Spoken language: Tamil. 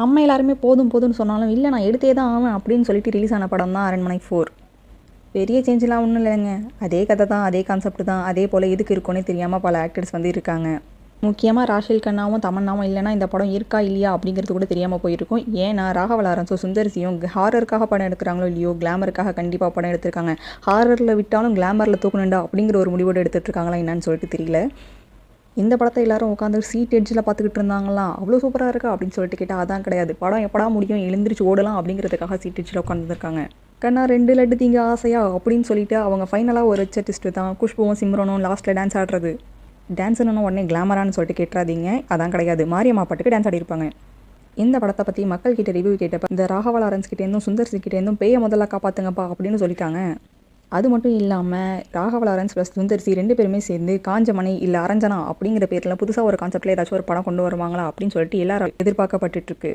நம்ம எல்லாருமே போதும் போதும்னு சொன்னாலும் இல்லை நான் எடுத்தே தான் ஆவேன் அப்படின்னு சொல்லிட்டு ரிலீஸ் ஆன படம் தான் அரண்மனை 4. பெரிய சேஞ்செலாம் ஒன்றும் இல்லைங்க. அதே கதை தான், அதே கான்செப்ட் தான். அதே போல் எதுக்கு இருக்குன்னே தெரியாமல் பல ஆக்டர்ஸ் வந்து இருக்காங்க. முக்கியமாக ராஷில் கண்ணாவும் தமன்னாவும் இல்லைனா இந்த படம் இருக்கா இல்லையா அப்படிங்கிறது கூட தெரியாமல் போயிருக்கும். ஏன்னா ராகவா லாரன்ஸும் சுந்தர்சியும் ஹாரருக்காக படம் எடுக்கிறாங்களோ இல்லையோ, கிளாமருக்காக கண்டிப்பாக படம் எடுத்திருக்காங்க. ஹாரரில் விட்டாலும் கிளாமரில் தூக்கணுண்டா அப்படிங்கிற ஒரு முடிவோடு எடுத்துகிட்டு இருக்காங்களா என்னன்னு சொல்லிட்டு தெரியல. இந்த படத்தை எல்லாரும் உட்காந்து சீட் எட்ஜில் பார்த்துக்கிட்டு இருந்தாங்களாம். அவ்வளோ சூப்பராக இருக்கா அப்படின்னு சொல்லிட்டு கேட்டால் அதான் கிடையாது. படம் எப்படா முடியும், எழுந்திரிச்சு ஓடலாம் அப்படிங்கிறதுக்காக சீட் எட்ஜில் உட்காந்துருக்காங்க. கண்ணா 2 லட்டு தீங்க ஆசையா அப்படின்னு சொல்லிட்டு அவங்க ஃபைனலாக ஒரு வச்ச டிஸ்ட்டு தான் குஷ்புவும் சிம்ரனும் லாஸ்ட்டில் டான்ஸ் ஆடுறது. டான்ஸ்னு உடனே கிளாமரானு சொல்லிட்டு கேட்டுறாதீங்க, அதான் கிடையாது. மாரியம்மா பாட்டுக்கு டான்ஸ் ஆடிருப்பாங்க. இந்த படத்தை பற்றி மக்கள் கிட்ட ரிவ்யூ கேட்டப்ப இந்த ராகவா லாரன்ஸ் கிட்டேருந்தும் சுந்தர்சி கிட்டேருந்தும் பேயை முதல்ல காப்பாற்றுங்கப்பா அப்படின்னு சொல்லிட்டாங்க. அது மட்டும் இல்லாமல் ராகவா லாரன்ஸ் ப்ளஸ் சுந்தர்சி 2 பேருமே சேர்ந்து காஞ்சமணி இல்லை அரஞ்சனா அப்படிங்கிற பேரில் புதுசாக ஒரு கான்செப்டில் ஏதாச்சும் ஒரு படம் கொண்டு வருவாங்களா அப்படின்னு சொல்லிட்டு எல்லாரும் எதிர்பார்க்கப்பட்டுருக்கு.